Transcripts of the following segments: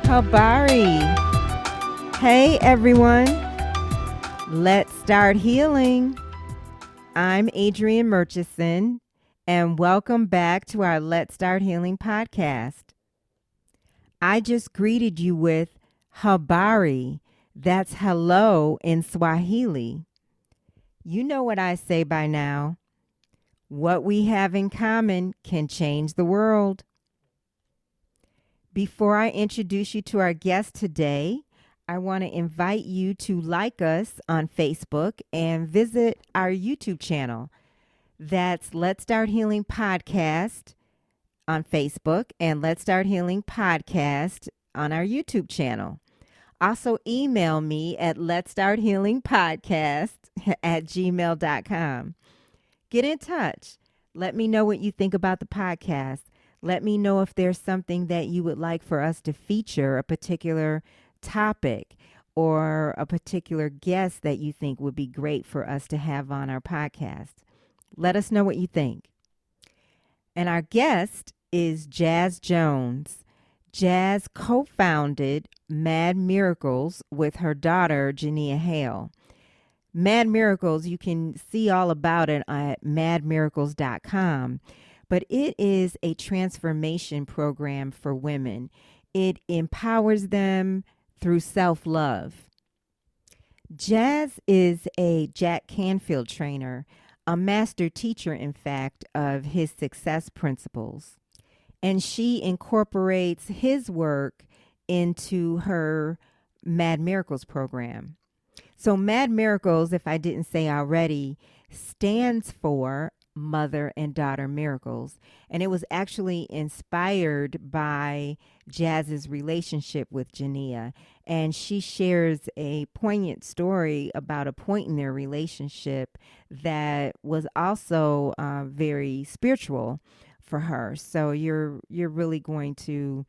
Habari. Hey everyone, let's start healing. I'm Adrianne Murchison, and welcome back to our Let's Start Healing podcast. I just greeted you with Habari. That's hello in Swahili. You know what I say by now. What we have in common can change the world. Before I introduce you to our guest today, I want to invite you to like us on Facebook and visit our YouTube channel. That's Let's Start Healing Podcast on Facebook and Let's Start Healing Podcast on our YouTube channel. Also email me at Let's Start Healing Podcast at gmail.com. Get in touch. Let me know what you think about the podcast. Let me know if there's something that you would like for us to feature, a particular topic or a particular guest that you think would be great for us to have on our podcast. Let us know what you think. And our guest is Jaaz Jones. Jaaz co-founded Mad Miracles with her daughter, Jania Hale. Mad Miracles, you can see all about it at madmiracles.com. But it is a transformation program for women. It empowers them through self-love. Jaaz is a Jack Canfield trainer, a master teacher, in fact, of his success principles. And she incorporates his work into her Mad Miracles program. So Mad Miracles, if I didn't say already, stands for Mother and Daughter Miracles. And it was actually inspired by Jaaz's relationship with Jania. And she shares a poignant story about a point in their relationship that was also very spiritual for her. So you're really going to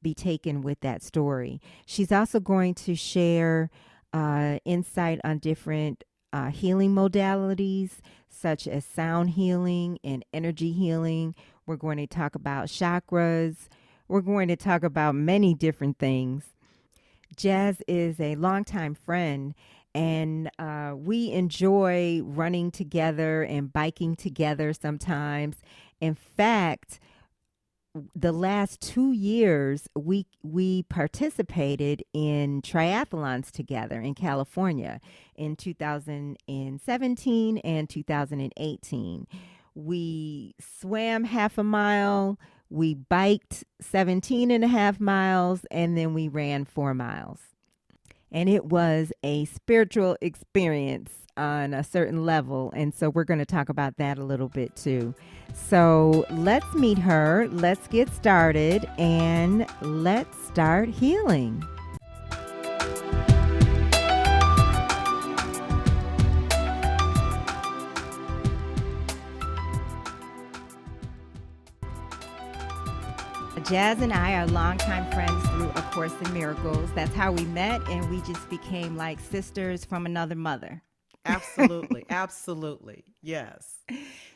be taken with that story. She's also going to share insight on different healing modalities, such as sound healing and energy healing. We're going to talk about chakras. We're going to talk about many different things. Jaaz is a longtime friend, and we enjoy running together and biking together sometimes. In fact, the last 2 years, we participated in triathlons together in California in 2017 and 2018. We swam half a mile, we biked 17 and a half miles, and then we ran 4 miles. And it was a spiritual experience on a certain level. And so we're going to talk about that a little bit too. So let's meet her. Let's get started and let's start healing. Jaaz and I are longtime friends through A Course in Miracles. That's how we met, and we just became like sisters from another mother. Absolutely. Absolutely. Yes.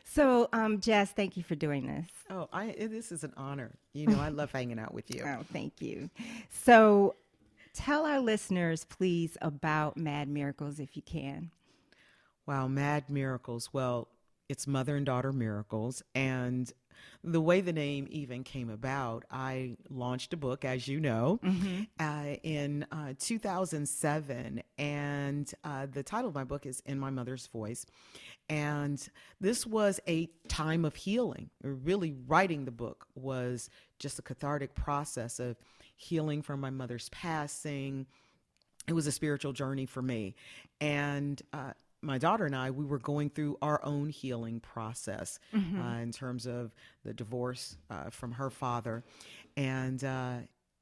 So, Jaaz, thank you for doing this. Oh, this is an honor. You know, I love hanging out with you. Oh, thank you. So tell our listeners, please, about Mad Miracles, if you can. Wow, Mad Miracles. Well, it's Mother and Daughter Miracles. And the way the name even came about, I launched a book, as you know, in 2007. And the title of my book is In My Mother's Voice. And this was a time of healing. Really, writing the book was just a cathartic process of healing from my mother's passing. It was a spiritual journey for me. And my daughter and I, we were going through our own healing process in terms of the divorce from her father. And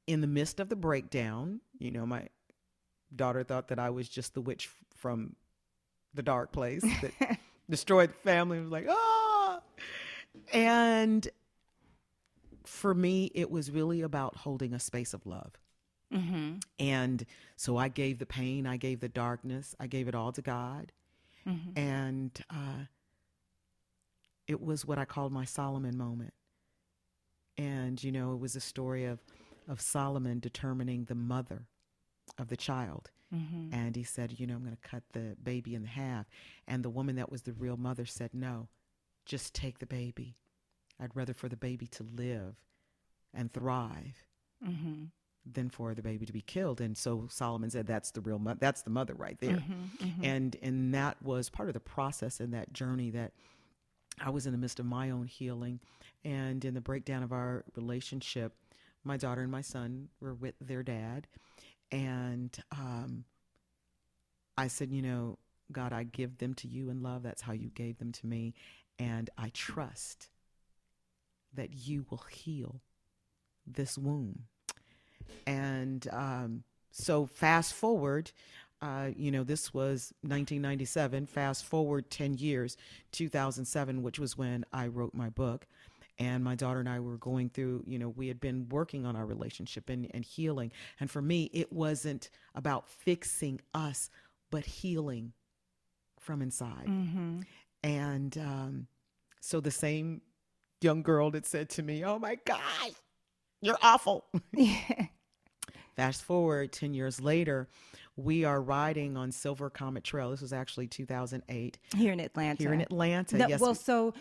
in the midst of the breakdown, you know, my daughter thought that I was just the witch from the dark place that destroyed the family. It was like, ah! And for me, it was really about holding a space of love. And so I gave the pain, I gave the darkness, I gave it all to God. And it was what I called my Solomon moment. And, you know, it was a story of of Solomon determining the mother of the child. And he said, I'm going to cut the baby in half. And the woman that was the real mother said, no, just take the baby. I'd rather for the baby to live and thrive than for the baby to be killed. And so Solomon said, that's the real that's the mother right there. And that was part of the process in that journey that I was in the midst of my own healing. And in the breakdown of our relationship, my daughter and my son were with their dad. And I said, God, I give them to you in love. That's how you gave them to me. And I trust that you will heal this womb. And so fast forward, this was 1997. Fast forward 10 years, 2007, which was when I wrote my book. And my daughter and I were going through, we had been working on our relationship and healing. And for me, it wasn't about fixing us, but healing from inside. And so the same young girl that said to me, oh my God, you're awful. Fast forward 10 years later, we are riding on Silver Comet Trail. This was actually 2008. Here in Atlanta. Yes. Well, so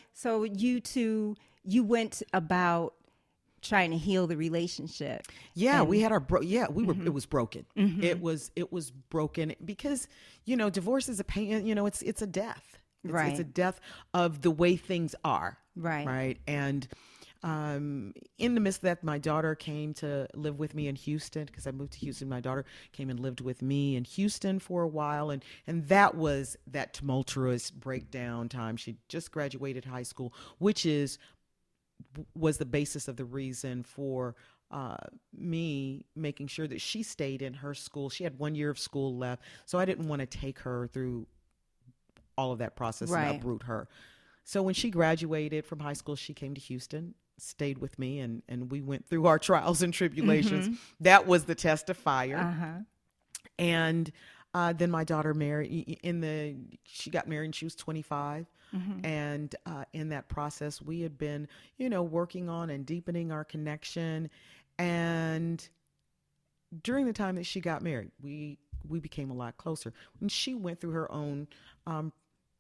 you two, you went about trying to heal the relationship. Yeah, we had our it was broken. It was broken because, divorce is a pain, it's a death. It's a death of the way things are. Right. And in the midst of that, my daughter came to live with me in Houston because I moved to Houston. My daughter came and lived with me in Houston for a while. And that was that tumultuous breakdown time. She just graduated high school, which was the basis of the reason for me making sure that she stayed in her school. She had 1 year of school left. So I didn't want to take her through all of that process and uproot her. So when she graduated from high school, she came to Houston, stayed with me, and we went through our trials and tribulations. That was the test of fire. And then my daughter married she got married and she was 25. And in that process, we had been, working on and deepening our connection. And during the time that she got married, we became a lot closer. When she went through her own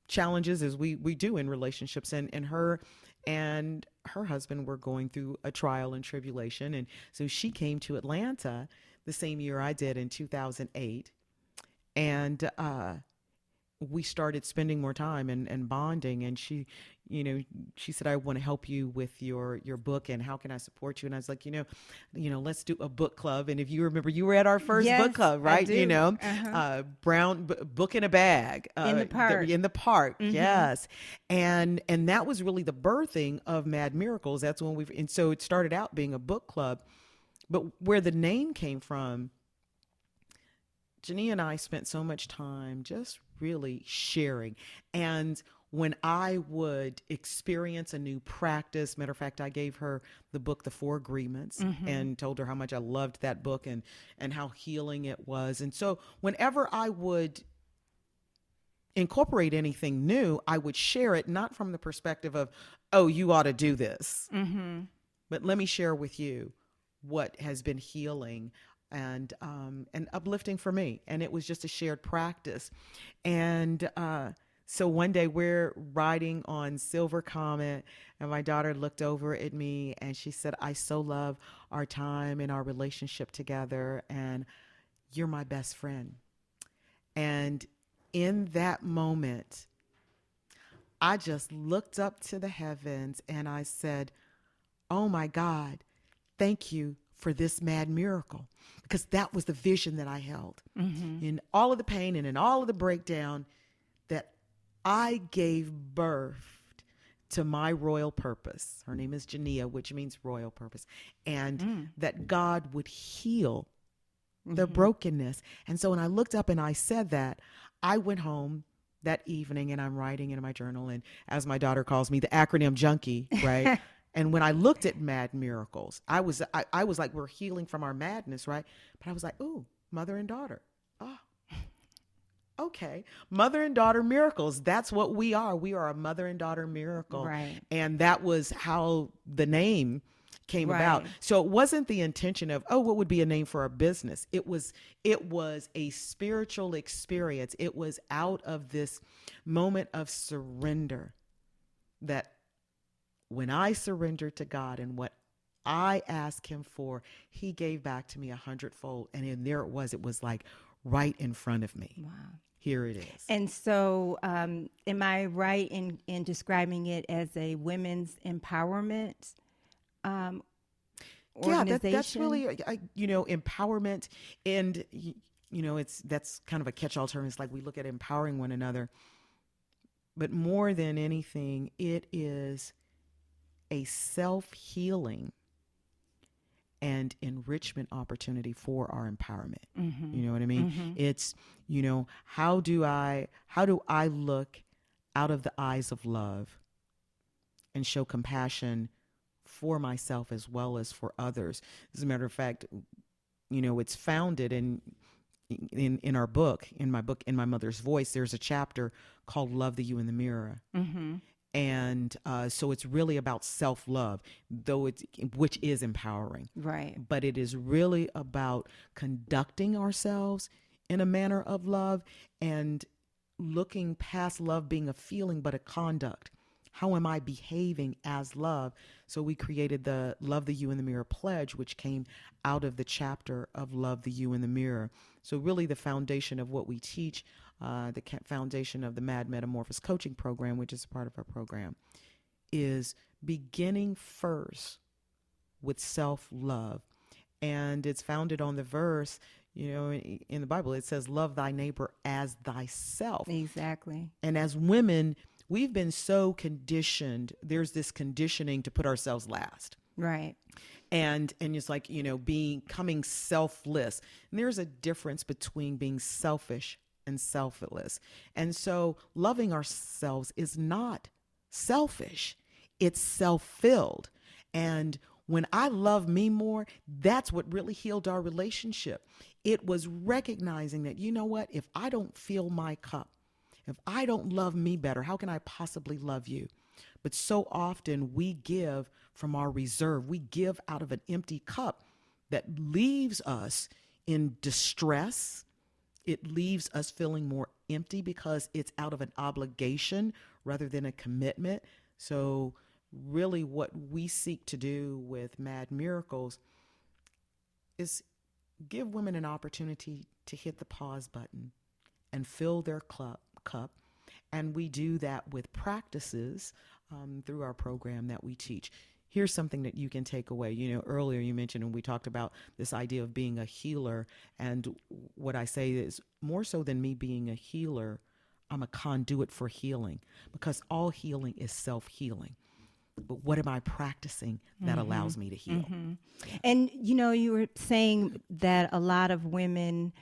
challenges, as we do in relationships, and her and her husband were going through a trial and tribulation. And so she came to Atlanta the same year I did in 2008. And we started spending more time and bonding. And she said, I want to help you with your book, and how can I support you? And I was like, let's do a book club. And if you remember, you were at our first book club, right? I do. Brown book in a bag in the park. Yes. And that was really the birthing of Mad Miracles. That's when and so it started out being a book club, but where the name came from, Jania and I spent so much time just really sharing. And when I would experience a new practice, matter of fact, I gave her the book, The Four Agreements, and told her how much I loved that book and how healing it was. And so whenever I would incorporate anything new, I would share it, not from the perspective of, oh, you ought to do this, but let me share with you what has been healing and uplifting for me. And it was just a shared practice. And so one day we're riding on Silver Comet, and my daughter looked over at me and she said, I so love our time and our relationship together, and you're my best friend. And in that moment, I just looked up to the heavens and I said, oh my God, thank you for this mad miracle, because that was the vision that I held in all of the pain and in all of the breakdown, that I gave birth to my royal purpose. Her name is Jania, which means royal purpose, and that God would heal the brokenness. And so when I looked up and I said that, I went home that evening and I'm writing in my journal, and as my daughter calls me, the acronym junkie, right? And when I looked at Mad Miracles, I was like, we're healing from our madness, right? But I was like, ooh, mother and daughter. Oh, okay. Mother and daughter miracles. That's what we are. We are a mother and daughter miracle. Right. And that was how the name came about. Right. So it wasn't the intention of, oh, what would be a name for our business? It was a spiritual experience. It was out of this moment of surrender that when I surrendered to God and what I asked him for, he gave back to me 100-fold. And there it was like right in front of me. Wow. Here it is. And so, am I right in describing it as a women's empowerment organization? That's really, empowerment. And, that's kind of a catch-all term. It's like we look at empowering one another. But more than anything, it is a self-healing and enrichment opportunity for our empowerment. Mm-hmm. You know what I mean? Mm-hmm. It's, how do I look out of the eyes of love and show compassion for myself as well as for others? As a matter of fact, it's founded in our book, in my mother's voice, there's a chapter called Love the You in the Mirror. Mm-hmm. And so it's really about self-love, which is empowering. Right. But it is really about conducting ourselves in a manner of love and looking past love being a feeling, but a conduct. How am I behaving as love? So we created the Love the You in the Mirror pledge, which came out of the chapter of Love the You in the Mirror. So really the foundation of what we teach, the foundation of the Mad Metamorphosis coaching program, which is a part of our program, is beginning first with self-love. And it's founded on the verse, in the Bible, it says, love thy neighbor as thyself. Exactly. And as women, we've been so conditioned. There's this conditioning to put ourselves last. Right. And it's like, becoming selfless. And there's a difference between being selfish and selfless. And so loving ourselves is not selfish. It's self-filled. And when I love me more, that's what really healed our relationship. It was recognizing that, you know what, if I don't fill my cup, if I don't love me better, how can I possibly love you? But so often we give from our reserve. We give out of an empty cup that leaves us in distress. It leaves us feeling more empty because it's out of an obligation rather than a commitment. So really what we seek to do with Mad Miracles is give women an opportunity to hit the pause button and fill their cup. And we do that with practices through our program that we teach. Here's something that you can take away. Earlier you mentioned when we talked about this idea of being a healer. And what I say is more so than me being a healer, I'm a conduit for healing, because all healing is self-healing. But what am I practicing that allows me to heal? Mm-hmm. And, you were saying that a lot of women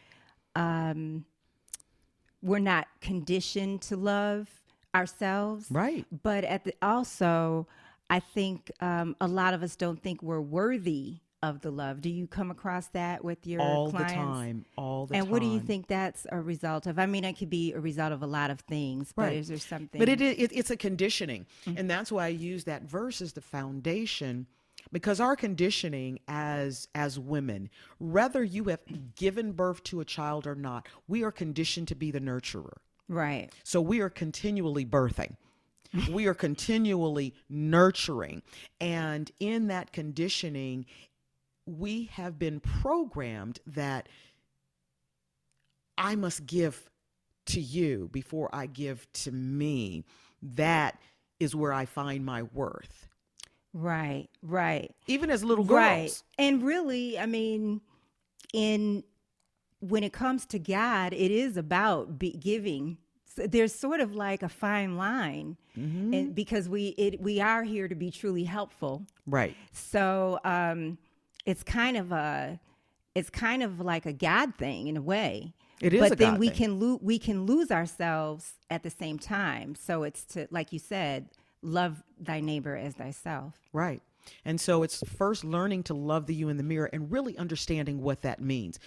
we're not conditioned to love ourselves. Right. But also, I think a lot of us don't think we're worthy of the love. Do you come across that with your all clients? All the time. And what do you think that's a result of? I mean, it could be a result of a lot of things, but right. Is there something? But it's a conditioning. Mm-hmm. And that's why I use that verse as the foundation. Because our conditioning as women, whether you have given birth to a child or not, we are conditioned to be the nurturer. Right. So we are continually birthing. We are continually nurturing. And in that conditioning, we have been programmed that I must give to you before I give to me. That is where I find my worth. Right, right. Even as little girls. Right. And really, I mean, when it comes to God, it is about giving. So there's sort of like a fine line, and because we are here to be truly helpful. Right. So it's kind of like a God thing in a way. It is, but then we can lose ourselves at the same time. So it's to, like you said, love thy neighbor as thyself. Right. And so it's first learning to love the you in the mirror and really understanding what that means.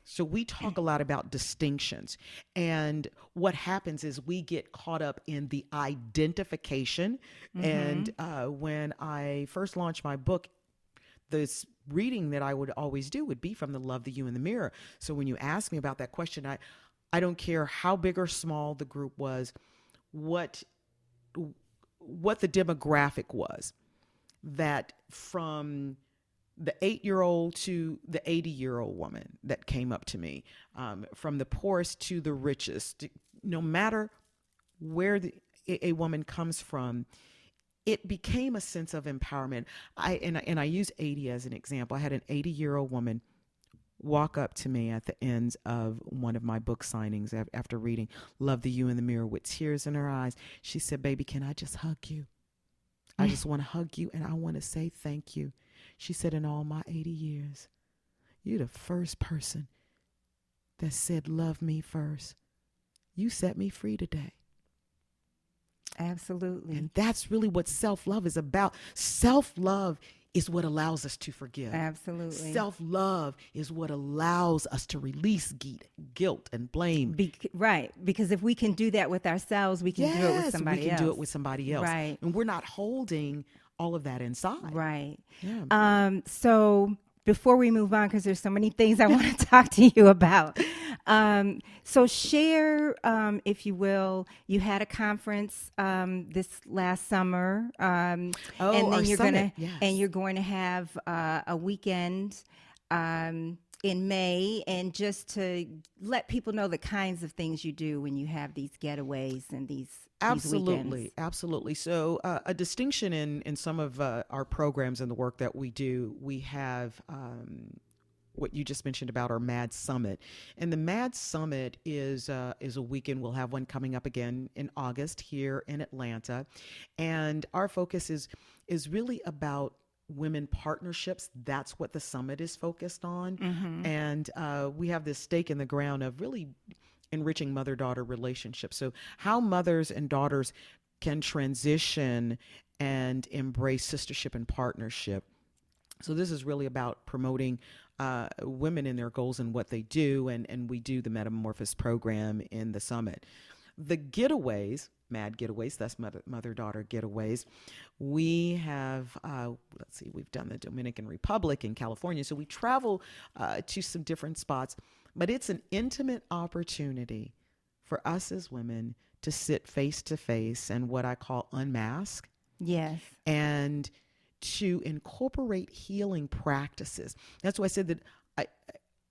So we talk a lot about distinctions. And what happens is we get caught up in the identification. And when I first launched my book, this reading that I would always do would be from the Love the You in the Mirror. So when you ask me about that question, I don't care how big or small the group was, what the demographic was, that from the 8-year-old to the 80-year-old woman that came up to me, from the poorest to the richest, no matter where a woman comes from, it became a sense of empowerment. I use 80 as an example. I had an 80-year-old woman walk up to me at the end of one of my book signings after reading Love the You in the Mirror with tears in her eyes. She said, "Baby, can I just hug you? I just want to hug you, and I want to say thank you." She said, "In all my 80 years, you're the first person that said love me first. You set me free today." Absolutely. And that's really what self-love is about. Self-love is what allows us to forgive. Absolutely. Self-love is what allows us to release guilt and blame. Right. Because if we can do that with ourselves, we can do it with somebody else. We can do it with somebody else. Right. And we're not holding all of that inside. Right. Yeah. So before we move on, because there's so many things I want to talk to you about. So share, if you will, you had a conference this last summer, and then you're going to have a weekend in May, and just to let people know the kinds of things you do when you have these getaways and these weekends. Absolutely. So a distinction in some of our programs and the work that we do, we have what you just mentioned about our MAD Summit. And the MAD Summit is a weekend. We'll have one coming up again in August here in Atlanta. And our focus is really about women partnerships. That's what the summit is focused on. Mm-hmm. And we have this stake in the ground of really enriching mother-daughter relationships. So how mothers and daughters can transition and embrace sistership and partnership. So this is really about promoting women in their goals and what they do, and we do the Metamorphosis program in the summit. The getaways, MAD getaways, that's mother-daughter getaways, we have, we've done the Dominican Republic in California, so we travel to some different spots, but it's an intimate opportunity for us as women to sit face to face and what I call unmask. Yes. And to incorporate healing practices. That's why I said that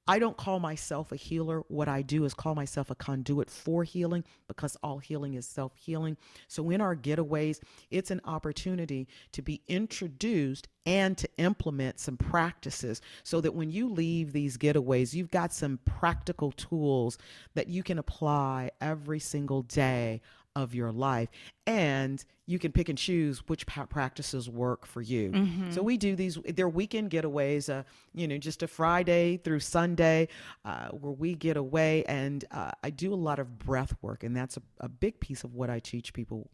I don't call myself a healer. What I do is call myself a conduit for healing, because all healing is self-healing. So in our getaways, it's an opportunity to be introduced and to implement some practices so that when you leave these getaways, you've got some practical tools that you can apply every single day of your life, and you can pick and choose which practices work for you. Mm-hmm. So we do these, they're weekend getaways, just a Friday through Sunday where we get away, and I do a lot of breath work, and that's a big piece of what I teach people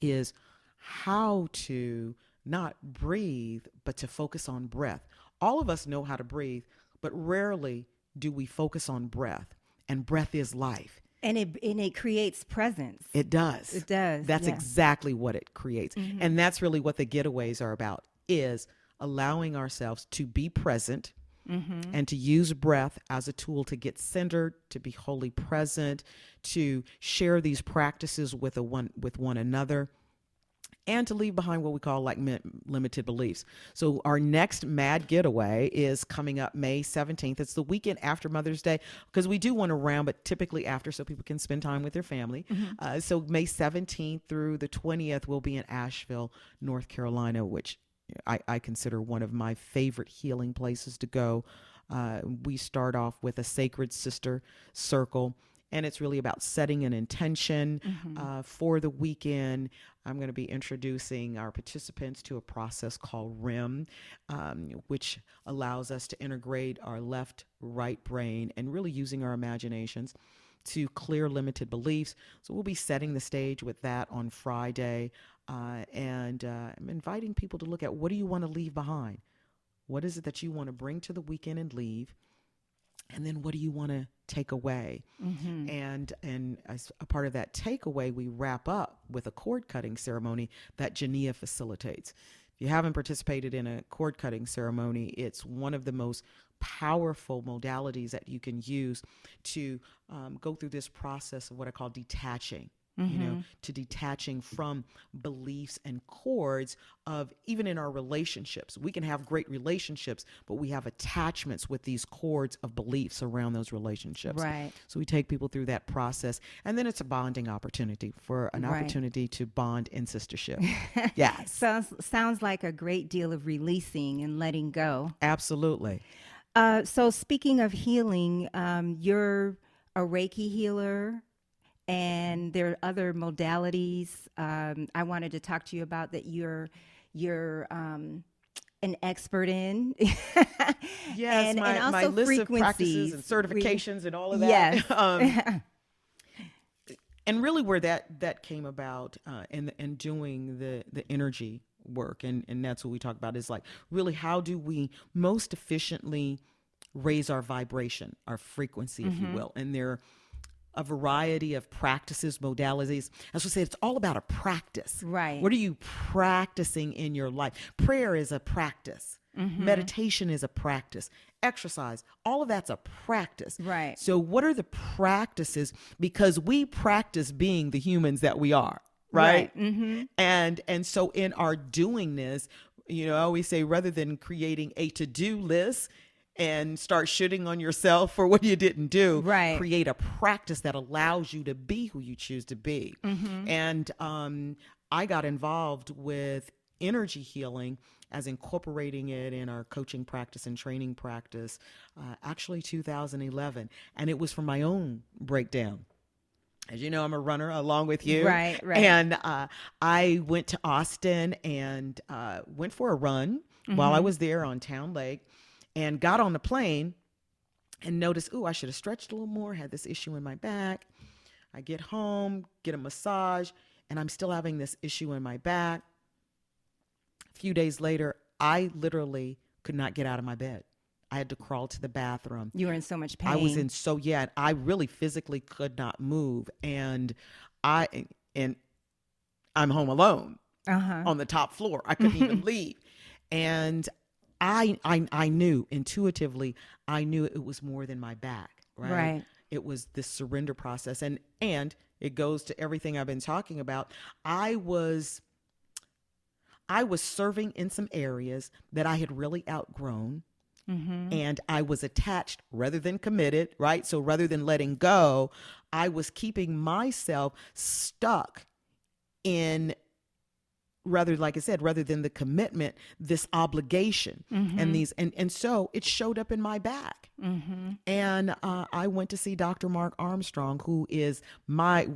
is how to not breathe, but to focus on breath. All of us know how to breathe, but rarely do we focus on breath, and breath is life. And it creates presence. It does. It does. That's exactly what it creates. Mm-hmm. And that's really what the getaways are about, is allowing ourselves to be present, mm-hmm. and to use breath as a tool to get centered, to be wholly present, to share these practices with one another, and to leave behind what we call limited beliefs. So our next MAD getaway is coming up May 17th. It's the weekend after Mother's Day, because we do one around, but typically after, so people can spend time with their family. Mm-hmm. So May 17th through the 20th, we'll be in Asheville, North Carolina, which I consider one of my favorite healing places to go. We start off with a Sacred Sister Circle, and it's really about setting an intention for the weekend. I'm going to be introducing our participants to a process called REM, which allows us to integrate our left-right brain and really using our imaginations to clear limited beliefs. So we'll be setting the stage with that on Friday. And I'm inviting people to look at, what do you want to leave behind? What is it that you want to bring to the weekend and leave? And then what do you want to take away? Mm-hmm. And as a part of that takeaway, we wrap up with a cord cutting ceremony that Jania facilitates. If you haven't participated in a cord cutting ceremony, it's one of the most powerful modalities that you can use to go through this process of what I call detaching. To detaching from beliefs and cords of even in our relationships. We can have great relationships, but we have attachments with these cords of beliefs around those relationships. Right. So we take people through that process, and then it's a bonding opportunity for an opportunity to bond in sistership. Yes. Sounds like a great deal of releasing and letting go. Absolutely. So speaking of healing, you're a Reiki healer. And there are other modalities I wanted to talk to you about that you're an expert in. Yes, and also my list of practices and certifications and all of that. Yes. And really where that came about and doing the energy work, and that's what we talk about, is like really how do we most efficiently raise our vibration, our frequency, if you will. And there a variety of practices, modalities. As we say, it's all about a practice. Right. What are you practicing in your life? Prayer is a practice. Meditation is a practice. Exercise, all of that's a practice. Right. So what are the practices? Because we practice being the humans that we are, right? And so in our doing this, I always say, rather than creating a to-do list and start shitting on yourself for what you didn't do, right, create a practice that allows you to be who you choose to be. And I got involved with energy healing as incorporating it in our coaching practice and training practice, actually 2011. And it was from my own breakdown. As you know, I'm a runner along with you. Right. And I went to Austin and went for a run while I was there on Town Lake, and got on the plane and noticed, I should have stretched a little more, had this issue in my back. I get home, get a massage, and I'm still having this issue in my back. A few days later, I literally could not get out of my bed. I had to crawl to the bathroom. You were in so much pain. I was in I really physically could not move. And I'm home alone on the top floor. I couldn't even leave. And I knew intuitively, I knew it was more than my back, right? It was this surrender process. And it goes to everything I've been talking about. I was serving in some areas that I had really outgrown. And I was attached rather than committed, right? So rather than letting go, I was keeping myself stuck in, like I said, rather than the commitment, this obligation and so it showed up in my back. And I went to see Dr. Mark Armstrong, who is my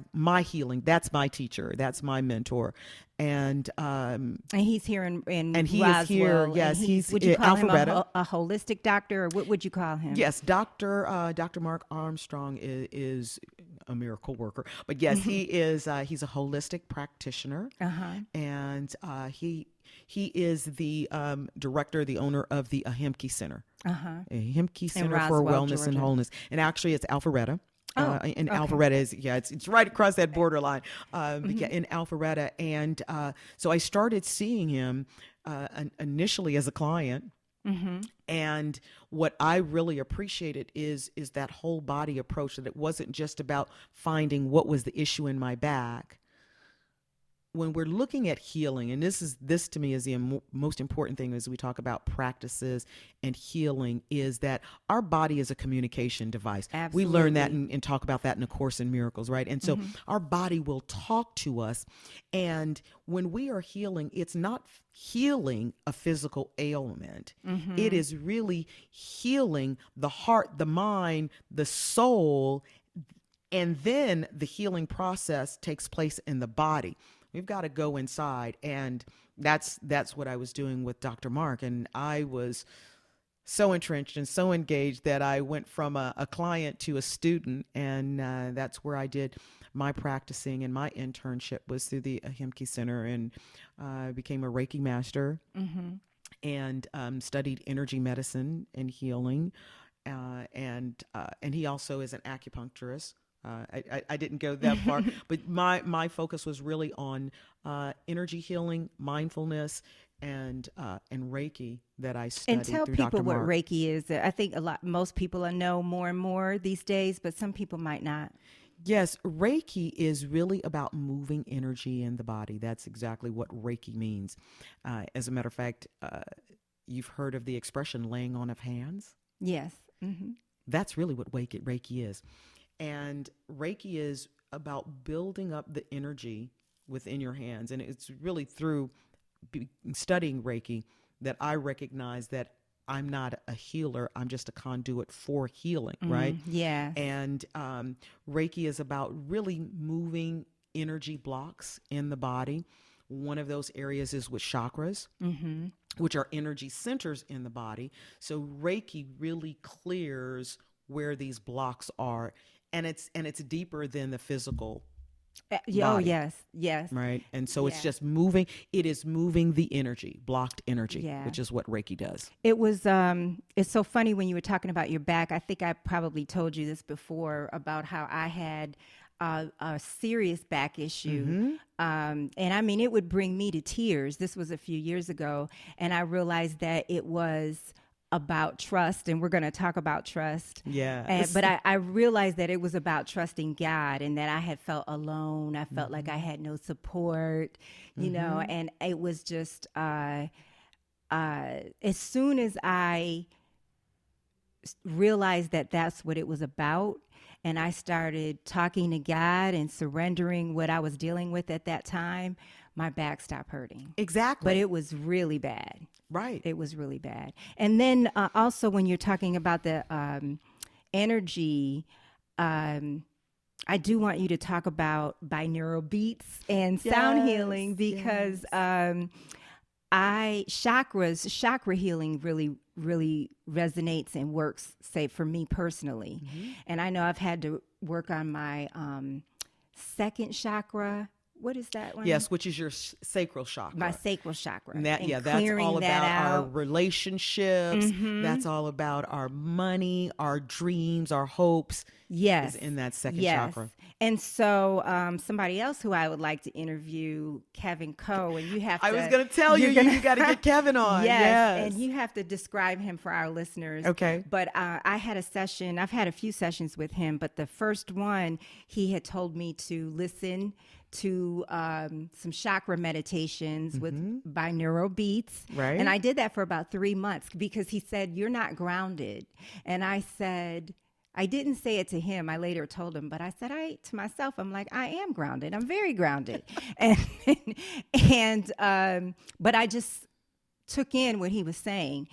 healing. That's my teacher. That's my mentor. And he's here in and he Roswell. Is here. Yes, he's would you call him Alpharetta. a holistic doctor, or what would you call him? Yes, Dr. Mark Armstrong is a miracle worker. But yes, he is. He's a holistic practitioner, and he is the director, the owner of the Ahimke Center, Ahimke Center for Wellness Georgia. and Wholeness, and actually it's Alpharetta. Alpharetta is, it's right across that borderline. But yeah, in Alpharetta. And so I started seeing him initially as a client. And what I really appreciated is that whole body approach, that it wasn't just about finding what was the issue in my back. When we're looking at healing, and this to me is the most important thing as we talk about practices and healing, is that our body is a communication device. Absolutely. We learn that and talk about that in A Course in Miracles, right? And so our body will talk to us. And when we are healing, it's not healing a physical ailment. It is really healing the heart, the mind, the soul, and then the healing process takes place in the body. We've got to go inside, and that's what I was doing with Dr. Mark. And I was so entrenched and so engaged that I went from a client to a student, and that's where I did my practicing, and my internship was through the Ahimke Center, and I became a Reiki master and studied energy medicine and healing, and he also is an acupuncturist. I didn't go that far, but my focus was really on energy healing, mindfulness, and Reiki that I studied And tell through people Dr. what Mark. Reiki is. I think most people know more and more these days, but some people might not. Yes, Reiki is really about moving energy in the body. That's exactly what Reiki means. As a matter of fact, you've heard of the expression laying on of hands? Yes. Mm-hmm. That's really what Reiki is. And Reiki is about building up the energy within your hands. And it's really through studying Reiki that I recognize that I'm not a healer. I'm just a conduit for healing, right? Yes. And Reiki is about really moving energy blocks in the body. One of those areas is with chakras, which are energy centers in the body. So Reiki really clears where these blocks are, and it's deeper than the physical Oh, body. yes. Right. And so it's Yeah. just moving. It is moving the energy, blocked energy, Yeah. which is what Reiki does. It was, it's so funny when you were talking about your back. I think I probably told you this before about how I had a serious back issue. And I mean, it would bring me to tears. This was a few years ago. And I realized that it was about trust, and we're going to talk about trust. Yeah. But I realized that it was about trusting God, and that I had felt alone. I felt like I had no support, you know, and it was just, as soon as I realized that that's what it was about, and I started talking to God and surrendering what I was dealing with at that time, my back stopped hurting. Exactly. But it was really bad. Right. It was really bad. And then also when you're talking about the energy, I do want you to talk about binaural beats and sound healing, because chakra healing really resonates and works, say, for me personally. And I know I've had to work on my second chakra. What is that one? Yes, which is your sacral chakra. My sacral chakra. And that's all about our relationships. That's all about our money, our dreams, our hopes. Yes. Is in that second chakra. And so somebody else who I would like to interview, Kevin Coe, and you have to... I was going to tell you got to get Kevin on. Yes, and you have to describe him for our listeners. Okay. But I had a session, I've had a few sessions with him, but the first one, he had told me to listen to some chakra meditations with binaural beats. Right. And I did that for about 3 months, because he said, "You're not grounded." And I said... I didn't say it to him. I later told him, but I said to myself, I'm like, I am grounded. I'm very grounded. But I just took in what he was saying,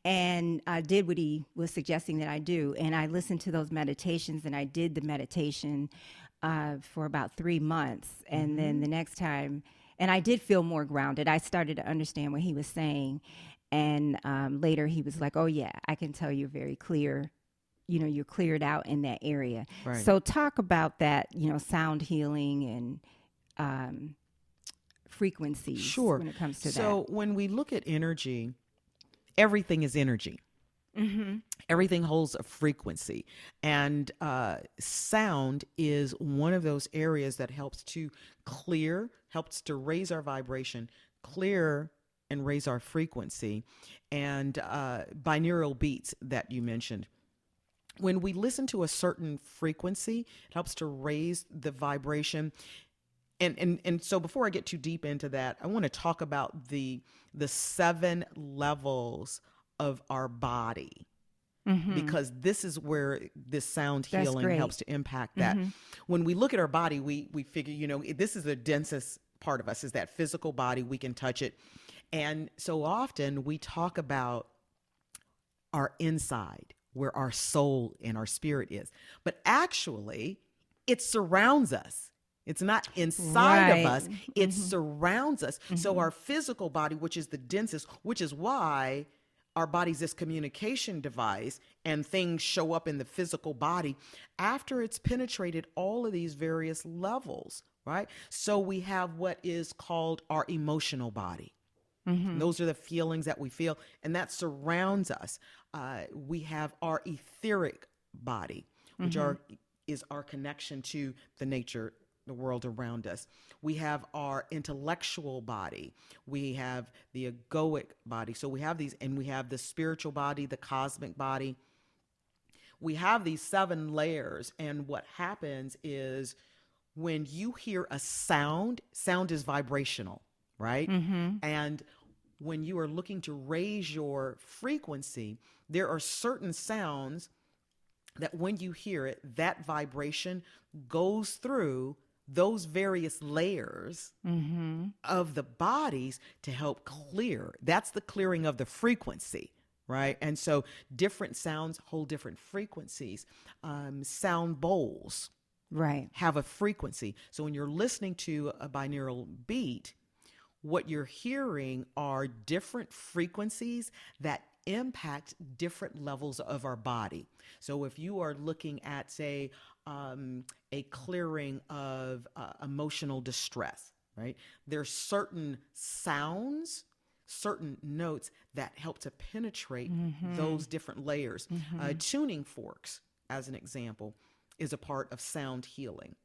and I did what he was suggesting that I do. And I listened to those meditations, and I did the meditation for about 3 months. And then the next time, and I did feel more grounded. I started to understand what he was saying. And later he was like, "Oh yeah, I can tell you're very clear. You know, you're cleared out in that area." Right. So talk about that, you know, sound healing and frequencies. Sure. When it comes to that. So when we look at energy, everything is energy. Everything holds a frequency. And sound is one of those areas that helps to raise our vibration, clear and raise our frequency. And binaural beats that you mentioned. When we listen to a certain frequency, it helps to raise the vibration. And so before I get too deep into that, I want to talk about the 7 levels of our body, because this is where this sound healing helps to impact that. When we look at our body, we figure, you know, this is the densest part of us, is that physical body. We can touch it. And so often we talk about our inside, where our soul and our spirit is. But actually, it surrounds us. It's not inside of us. It surrounds us. So our physical body, which is the densest, which is why our body's this communication device, and things show up in the physical body after it's penetrated all of these various levels, right? So we have what is called our emotional body. Those are the feelings that we feel, and that surrounds us. We have our etheric body, which are is our connection to the nature, the world around us. We have our intellectual body. We have the egoic body. So we have these, and we have the spiritual body, the cosmic body. We have these 7 layers. And what happens is when you hear a sound is vibrational, right? And when you are looking to raise your frequency, there are certain sounds that when you hear it, that vibration goes through those various layers of the bodies to help clear. That's the clearing of the frequency, right? And so different sounds hold different frequencies. Sound bowls have a frequency. So when you're listening to a binaural beat, what you're hearing are different frequencies that impact different levels of our body. So if you are looking at, say, a clearing of emotional distress, right? There's certain sounds, certain notes that help to penetrate those different layers. Tuning forks, as an example, is a part of sound healing.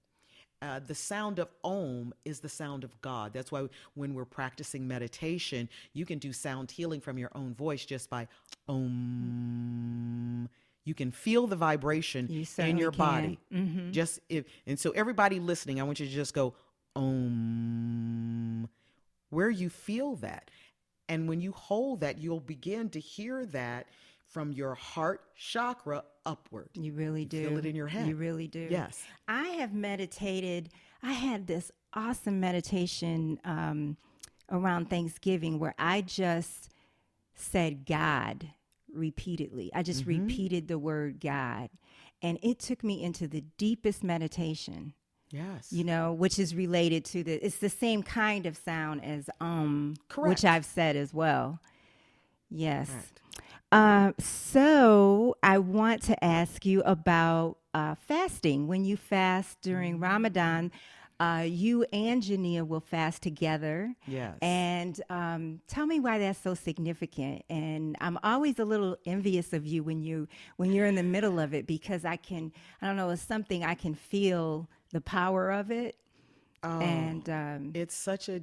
The sound of Om is the sound of God. That's why when we're practicing meditation, you can do sound healing from your own voice just by Om. You can feel the vibration in your body. And so everybody listening, I want you to just go Om, where you feel that. And when you hold that, you'll begin to hear that from your heart chakra upward. You really do. Feel it in your head. You really do. Yes. I have meditated. I had this awesome meditation around Thanksgiving where I just said God repeatedly. I just repeated the word God. And it took me into the deepest meditation. Yes. You know, which is related to it's the same kind of sound as Correct. which I've said as well. Yes. Correct. So I want to ask you about fasting. When you fast during Ramadan, you and Jania will fast together. Yes. And tell me why that's so significant. And I'm always a little envious of you when you're in the middle of it, because I don't know, it's something I can feel the power of it. And it's such a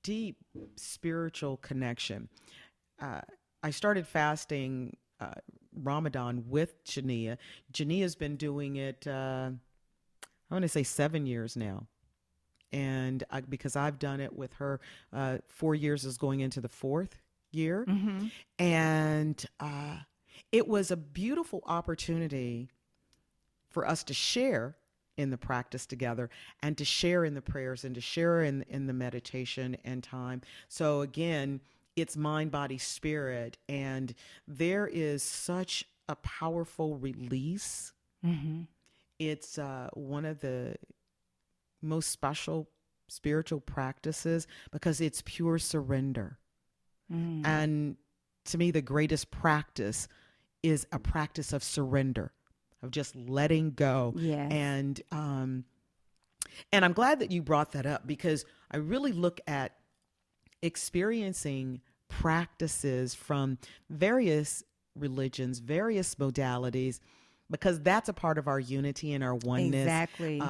deep spiritual connection. I started fasting Ramadan with Jania. Jania's been doing it, I want to say 7 years now. And because I've done it with her, 4 years is going into the 4th year. And it was a beautiful opportunity for us to share in the practice together, and to share in the prayers, and to share in the meditation and time. So again, it's mind, body, spirit. And there is such a powerful release. It's one of the most special spiritual practices because it's pure surrender. And to me, the greatest practice is a practice of surrender, of just letting go. Yes. And I'm glad that you brought that up, because I really look at experiencing practices from various religions, various modalities, because that's a part of our unity and our oneness. Exactly.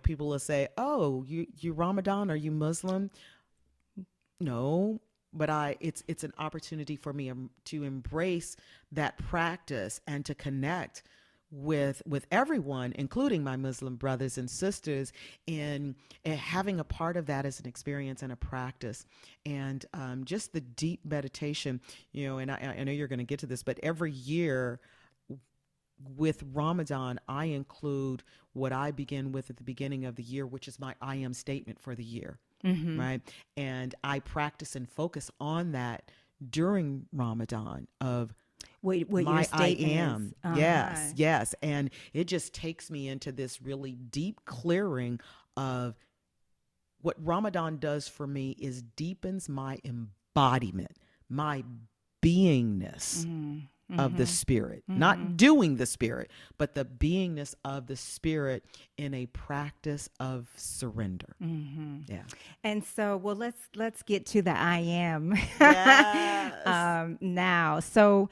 People will say, "Oh, you Ramadan? Are you Muslim?" No, but it's an opportunity for me to embrace that practice and to connect with everyone, including my Muslim brothers and sisters, in having a part of that as an experience and a practice. And just the deep meditation, and I know you're going to get to this, but every year with Ramadan, I include what I begin with at the beginning of the year, which is my I am statement for the year, right? And I practice and focus on that during Ramadan of what my your statement I am. is. Yes. And it just takes me into this really deep clearing of what Ramadan does for me is deepens my embodiment, my beingness of the spirit, not doing the spirit, but the beingness of the spirit in a practice of surrender. Yeah. And so, well, let's get to the I am Yes. now. So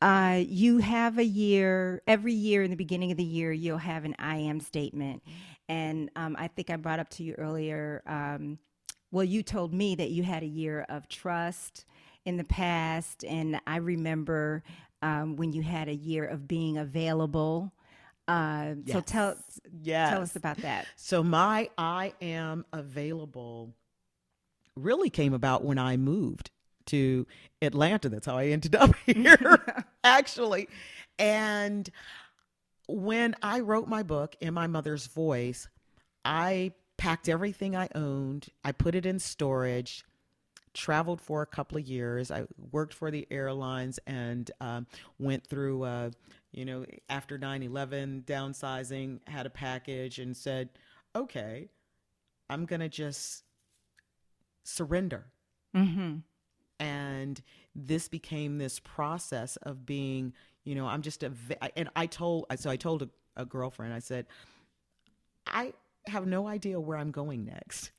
You have a year, every year in the beginning of the year, you'll have an I am statement. And I think I brought up to you earlier, well, you told me that you had a year of trust in the past. And I remember when you had a year of being available. So tell us about that. So my I am available really came about when I moved to Atlanta. That's how I ended up here, actually. And when I wrote my book In My Mother's Voice, I packed everything I owned. I put it in storage, traveled for a couple of years. I worked for the airlines and went through, after 9/11, downsizing, had a package and said, okay, I'm going to just surrender. Mm-hmm. And this became this process of being, I'm just and I told a girlfriend, I said, I have no idea where I'm going next,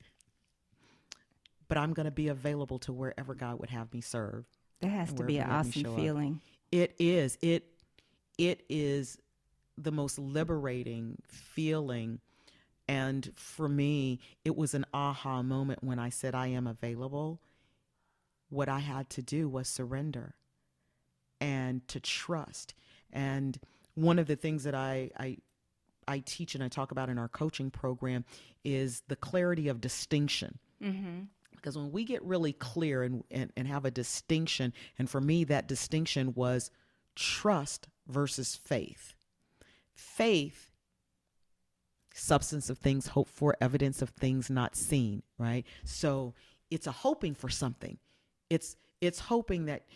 but I'm going to be available to wherever God would have me serve. That has to be an awesome feeling. It is. It is the most liberating feeling. And for me, it was an aha moment when I said, I am available. What I had to do was surrender and to trust. And one of the things that I teach and I talk about in our coaching program is the clarity of distinction. Mm-hmm. Because when we get really clear and have a distinction, and for me, that distinction was trust versus faith. Faith, substance of things hoped for, evidence of things not seen, right? So it's a hoping for something. It's hoping that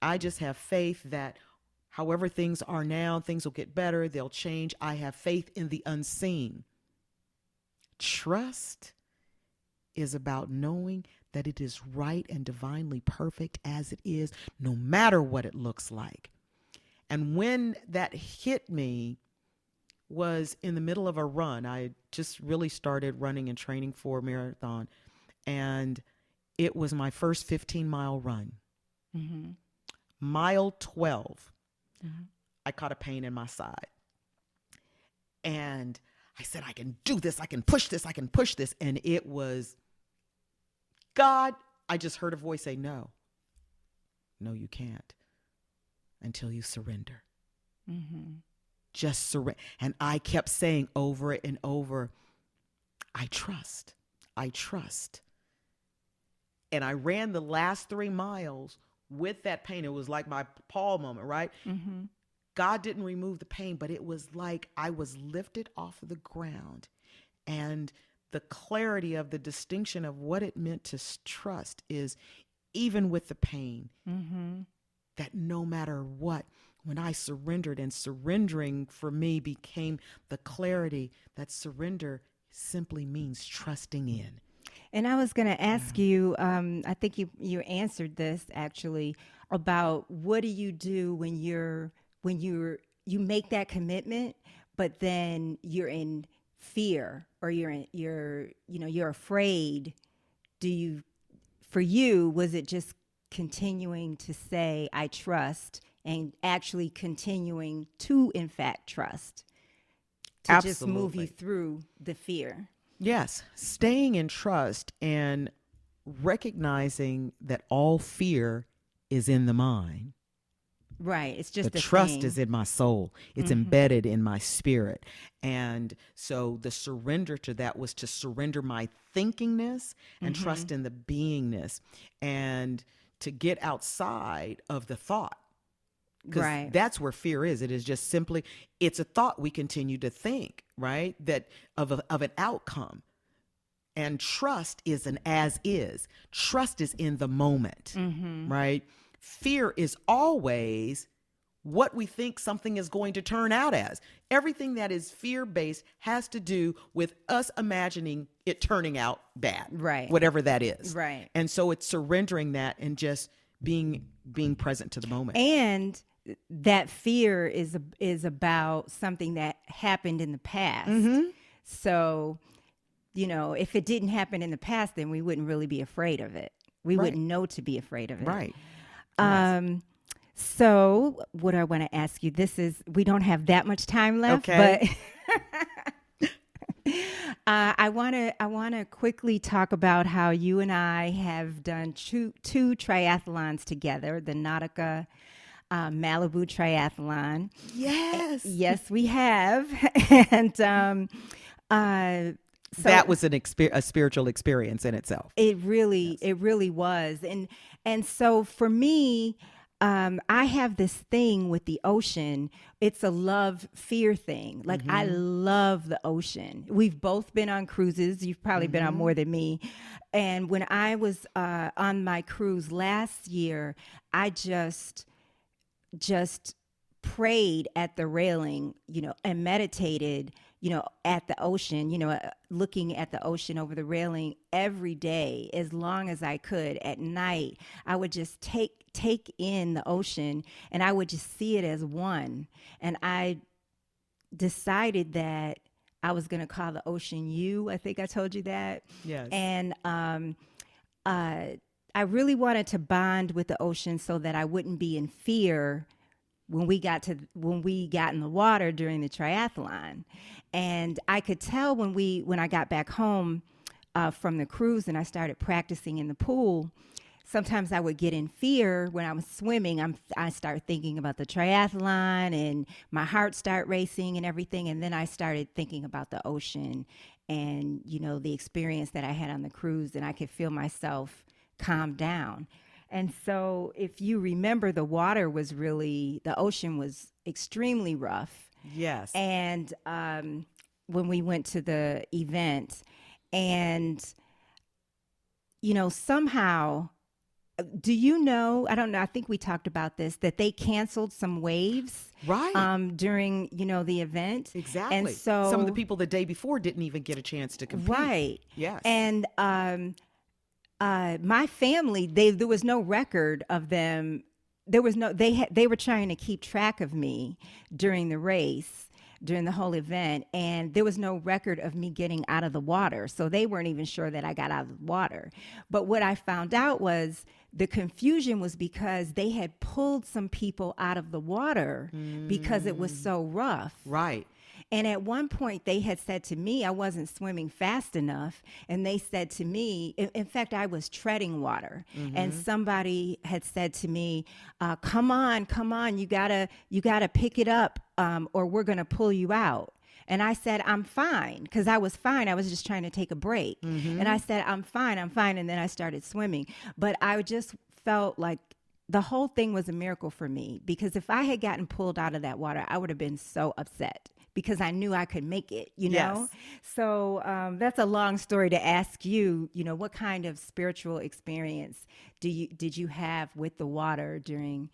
I just have faith that however things are now, things will get better, they'll change. I have faith in the unseen. Trust is about knowing that it is right and divinely perfect as it is, no matter what it looks like. And when that hit me was in the middle of a run. I just really started running and training for a marathon. And it was my first 15-mile run. Mm-hmm. Mile 12, Mm-hmm. I caught a pain in my side. And I said, I can do this. I can push this. I can push this. And it was, God, I just heard a voice say, no, you can't until you surrender. Mm-hmm. Just surrender. And I kept saying over and over, I trust. And I ran the last 3 miles with that pain. It was like my Paul moment, right? Mm-hmm. God didn't remove the pain, but it was like I was lifted off of the ground. And the clarity of the distinction of what it meant to trust is even with the pain, Mm-hmm. that no matter what, when I surrendered, and surrendering for me became the clarity that surrender simply means trusting in. And I was going to ask you, I think you answered this actually, about what do you do when you make that commitment, but then you're in fear or you're afraid. For you, was it just continuing to say, I trust, and actually continuing to, in fact, trust to Absolutely. Just move you through the fear? Yes, staying in trust and recognizing that all fear is in the mind. Right. It's just the a trust thing. is in my soul. It's embedded in my spirit. And so the surrender to that was to surrender my thinkingness and trust in the beingness, and to get outside of the thought. Because that's where fear is. It is just simply, it's a thought we continue to think, right? That of an outcome. And trust is an as is. Trust is in the moment, right? Fear is always what we think something is going to turn out as. Everything that is fear-based has to do with us imagining it turning out bad, right? Whatever that is, right? And so it's surrendering that and just being present to the moment. And that fear is about something that happened in the past. So, if it didn't happen in the past, then we wouldn't really be afraid of it. We wouldn't know to be afraid of it. Right. So, what I want to ask you, we don't have that much time left, Okay. but I want to quickly talk about how you and I have done two triathlons together, the Nautica Malibu Triathlon. Yes. Yes, we have. And uh, That so was a spiritual experience in itself. Yes. it really was. And so for me, I have this thing with the ocean. It's a love fear thing. Like I love the ocean. We've both been on cruises. You've probably been on more than me. And when I was on my cruise last year, I just prayed at the railing, and meditated, at the ocean, looking at the ocean over the railing every day as long as I could. At night, I would just take in the ocean, and I would just see it as one. And I decided that I was going to call the ocean you. I think I told you that. Yes. And I really wanted to bond with the ocean so that I wouldn't be in fear when we got in the water during the triathlon. And I could tell when I got back home from the cruise and I started practicing in the pool, sometimes I would get in fear when I was swimming. I start thinking about the triathlon and my heart start racing and everything. And then I started thinking about the ocean and, the experience that I had on the cruise, and I could feel myself calm down. And so if you remember, the ocean was extremely rough. Yes. And when we went to the event, and, somehow, I don't know, I think we talked about this, that they canceled some waves Right. during, the event. Exactly. And so some of the people the day before didn't even get a chance to compete. right. Yes. And my family, there was no record of them. There was no, they were trying to keep track of me during the race, during the whole event, and there was no record of me getting out of the water. So they weren't even sure that I got out of the water. But what I found out was the confusion was because they had pulled some people out of the water because it was so rough. Right. And at one point, they had said to me, I wasn't swimming fast enough. And they said to me, in fact, I was treading water. And somebody had said to me, come on, you gotta pick it up, or we're gonna pull you out. And I said, I'm fine, because I was fine. I was just trying to take a break. And I said, I'm fine. And then I started swimming. But I just felt like the whole thing was a miracle for me, because if I had gotten pulled out of that water, I would have been so upset, because I knew I could make it, Yes. So that's a long story to ask you, what kind of spiritual experience did you have with the water during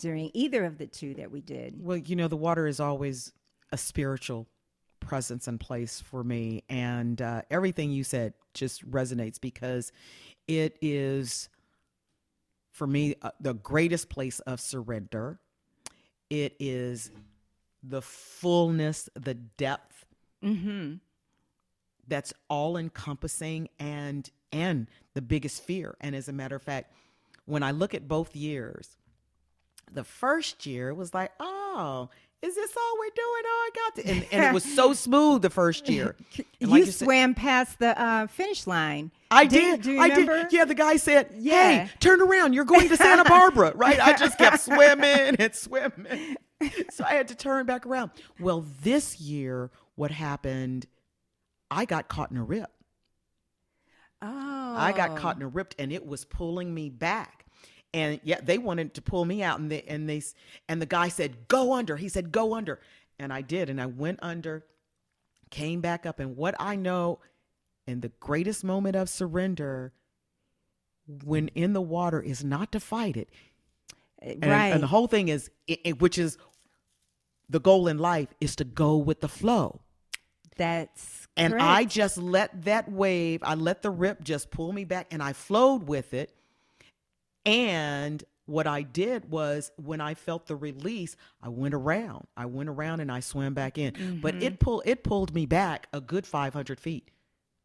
either of the two that we did? Well, the water is always a spiritual presence and place for me. And everything you said just resonates, because it is, for me, the greatest place of surrender. It is the fullness, the depth, that's all encompassing, and the biggest fear. And as a matter of fact, when I look at both years, the first year was like, oh, is this all we're doing? Oh, I got to. And it was so smooth the first year. And like You you said, swam past the finish line. I did. Do you I remember? did. Yeah, the guy said, Yeah. hey, turn around. You're going to Santa Barbara, right? I just kept swimming and swimming. So I had to turn back around. Well, this year, what happened, I got caught in a rip. Oh. I got caught in a rip, and it was pulling me back. And yeah, they wanted to pull me out, and the guy said, go under. He said, go under. And I did. And I went under, came back up. And what I know, in the greatest moment of surrender, when in the water, is not to fight it. Right. And the whole thing is, which is the goal in life, is to go with the flow. That's And correct. I just let that wave, I let the rip just pull me back, and I flowed with it. And what I did was, when I felt the release, I went around and I swam back in. But it pulled me back a good 500 feet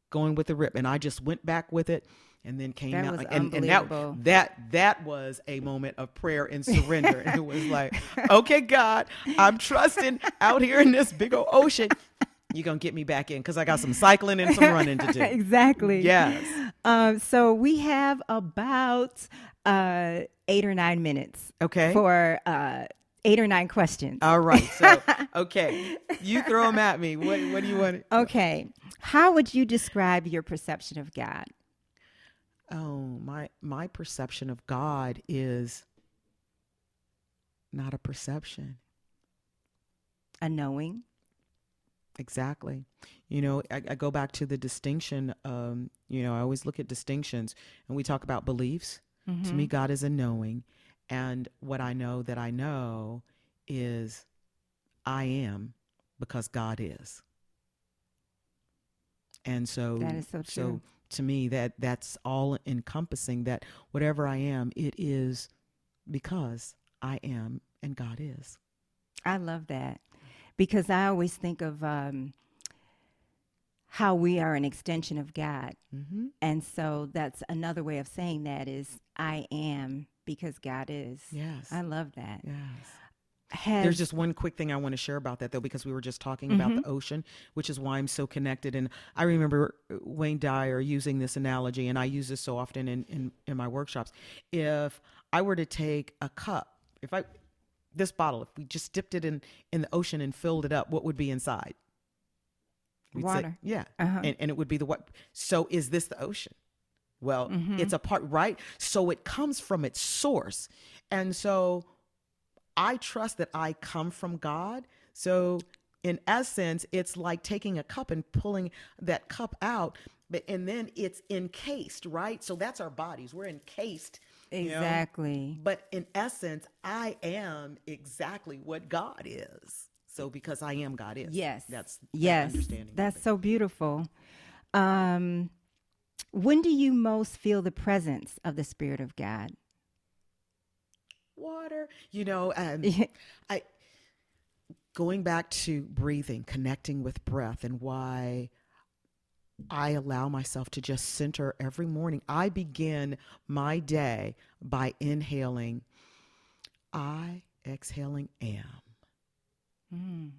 going with the rip. And I just went back with it. and then came That out, was and unbelievable. that was a moment of prayer and surrender. And it was like, okay, God, I'm trusting out here in this big old ocean. You're going to get me back in because I got some cycling and some running to do. Exactly. Yes. So we have about 8 or 9 minutes. Okay. For 8 or 9 questions. All right. So, okay, you throw them at me. What do you want? Okay. How would you describe your perception of God? Oh, my perception of God is not a perception. A knowing. Exactly. I go back to the distinction. I always look at distinctions, and we talk about beliefs. Mm-hmm. To me, God is a knowing. And what I know that I know is I am because God is. And so that is so true. So to me, that's all encompassing, that whatever I am, it is because I am and God is. I love that, because I always think of how we are an extension of God. Mm-hmm. And so that's another way of saying that is I am because God is. Yes. I love that. Yes. There's just one quick thing I want to share about that, though, because we were just talking about the ocean, which is why I'm so connected. And I remember Wayne Dyer using this analogy, and I use this so often in my workshops. If I were to take a cup, this bottle, if we just dipped it in the ocean and filled it up, what would be inside? We'd water. Say, yeah. Uh-huh. And it would be the what? So is this the ocean? Well, it's a part, right? So it comes from its source. And so I trust that I come from God. So in essence, it's like taking a cup and pulling that cup out, and then it's encased, right? So that's our bodies. We're encased. Exactly. But in essence, I am exactly what God is. So because I am, God is. Yes. That's understanding. That's so beautiful. When do you most feel the presence of the Spirit of God? Water. I going back to breathing, connecting with breath, and why I allow myself to just center every morning. I begin my day by inhaling, I, exhaling, am.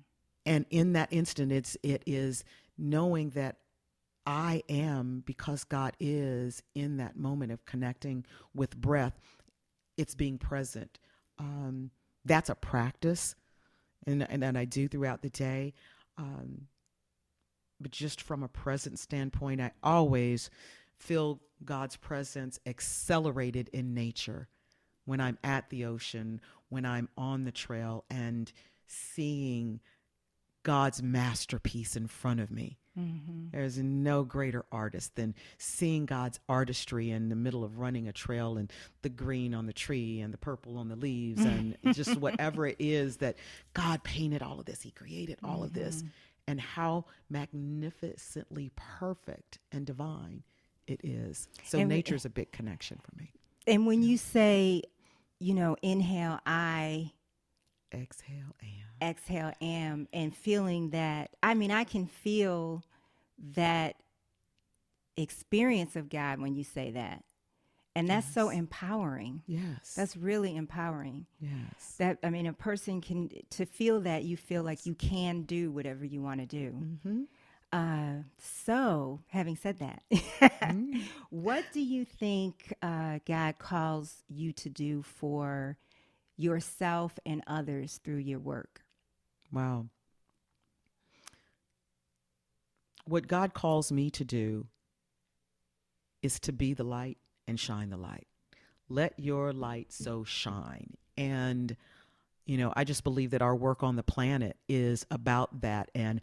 And in that instant, it is knowing that I am because God is in that moment of connecting with breath. It's being present. That's a practice, and I do throughout the day. But just from a present standpoint, I always feel God's presence accelerated in nature when I'm at the ocean, when I'm on the trail and seeing God's masterpiece in front of me. Mm-hmm. There's no greater artist than seeing God's artistry in the middle of running a trail, and the green on the tree and the purple on the leaves and just whatever it is that God painted all of this. He created all of this, and how magnificently perfect and divine it is. So nature's a big connection for me. And when you say, inhale, I, exhale, am, and feeling that, I can feel that experience of God when you say that. And that's so empowering. Yes. That's really empowering. Yes. That, a person to feel that, you feel like you can do whatever you want to do. Mm-hmm. So, having said that, what do you think God calls you to do for yourself and others through your work? Wow. What God calls me to do is to be the light and shine the light. Let your light so shine. And, I just believe that our work on the planet is about that. And,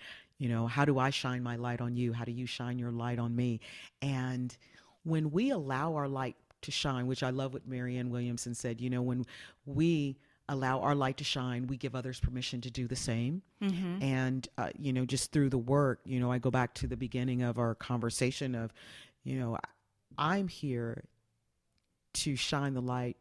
how do I shine my light on you? How do you shine your light on me? And when we allow our light to shine, which I love what Marianne Williamson said, when we allow our light to shine, we give others permission to do the same. Mm-hmm. And, just through the work, I go back to the beginning of our conversation of, I'm here to shine the light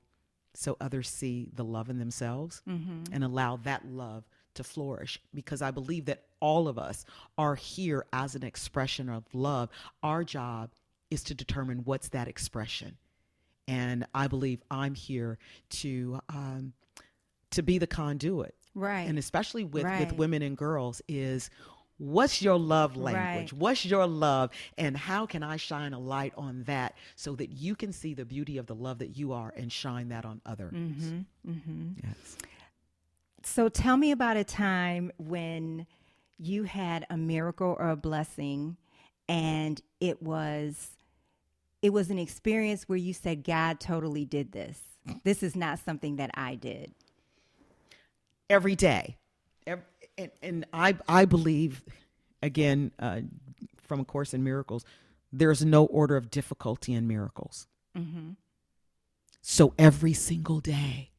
so others see the love in themselves and allow that love to flourish, because I believe that all of us are here as an expression of love. Our job is to determine what's that expression. And I believe I'm here to be the conduit. Right. And especially with women and girls is, what's your love language? Right. What's your love? And how can I shine a light on that so that you can see the beauty of the love that you are and shine that on others? Mm-hmm. Mm-hmm. Yes. So tell me about a time when you had a miracle or a blessing, and it was an experience where you said, God totally did this. This is not something that I did. Every day. And I believe, again, from A Course in Miracles, there's no order of difficulty in miracles. Mm-hmm. So every single day,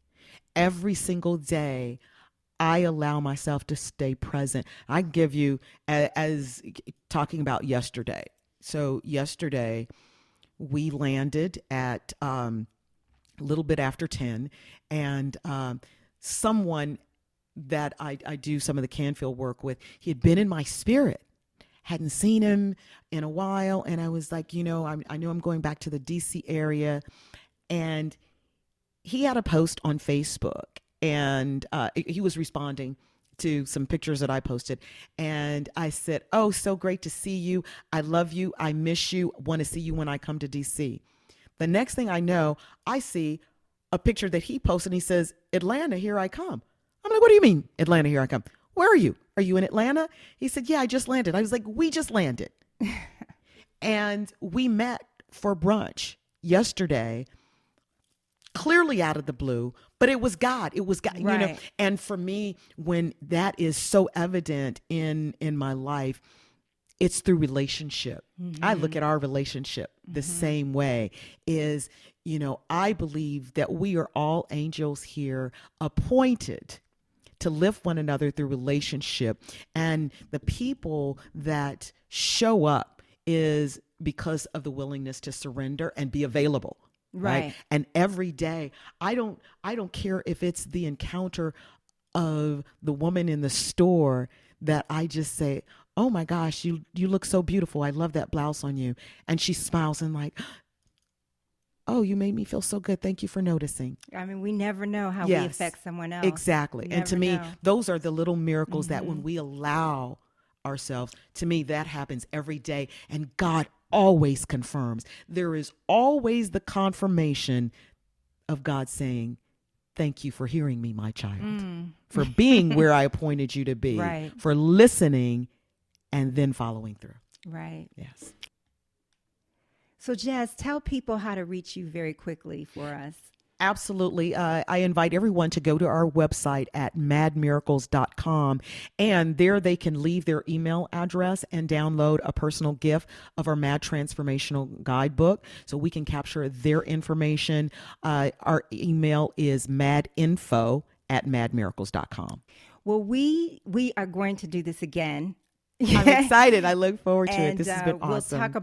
I allow myself to stay present. I give you, as talking about yesterday. So yesterday, we landed at a little bit after 10, and someone that I do some of the Canfield work with, he had been in my spirit. Hadn't seen him in a while, and I was like, I know I'm going back to the DC area, and he had a post on Facebook, and he was responding to some pictures that I posted, and I said, "Oh, so great to see you. I love you. I miss you. Want to see you when I come to DC." The next thing I know, I see a picture that he posted, and he says, "Atlanta, here I come." I'm like, "What do you mean, Atlanta, here I come? Where are you? Are you in Atlanta?" He said, "Yeah, I just landed." I was like, "We just landed." And we met for brunch yesterday, clearly out of the blue, but it was God. It was God, right. And for me, when that is so evident in my life, it's through relationship. Mm-hmm. I look at our relationship the same way. Is, I believe that we are all angels here, appointed to lift one another through relationship. And the people that show up is because of the willingness to surrender and be available. Right. And every day, I don't care if it's the encounter of the woman in the store that I just say, "Oh my gosh, you look so beautiful. I love that blouse on you." And she smiles and like, "Oh, you made me feel so good. Thank you for noticing." I mean, we never know how we affect someone else. Exactly. And to me, those are the little miracles that when we allow ourselves, to me, that happens every day. And God always confirms. There is always the confirmation of God saying, "Thank you for hearing me, my child, for being where I appointed you to be, for listening and then following through." Right. Yes. So Jaaz, tell people how to reach you very quickly for us. Absolutely. I invite everyone to go to our website at madmiracles.com, and there they can leave their email address and download a personal gift of our Mad Transformational Guidebook so we can capture their information. Our email is madinfo@madmiracles.com. Well, we are going to do this again. I'm excited. I look forward to it. This has been awesome. We'll talk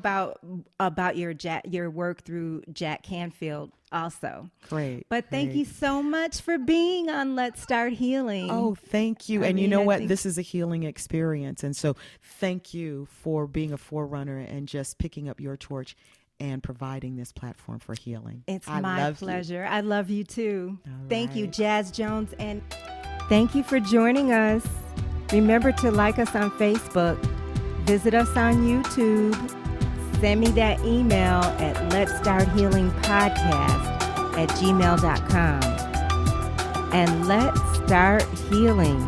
about your work through Jack Canfield also. Great. But thank you so much for being on Let's Start Healing. Oh, thank you. And you know what? This is a healing experience. And so thank you for being a forerunner and just picking up your torch and providing this platform for healing. It's my pleasure. I love you too. All Thank you, right. Jaaz Jones. And thank you for joining us. Remember to like us on Facebook, visit us on YouTube, send me that email at letstarthealingpodcast@gmail.com. And let's start healing.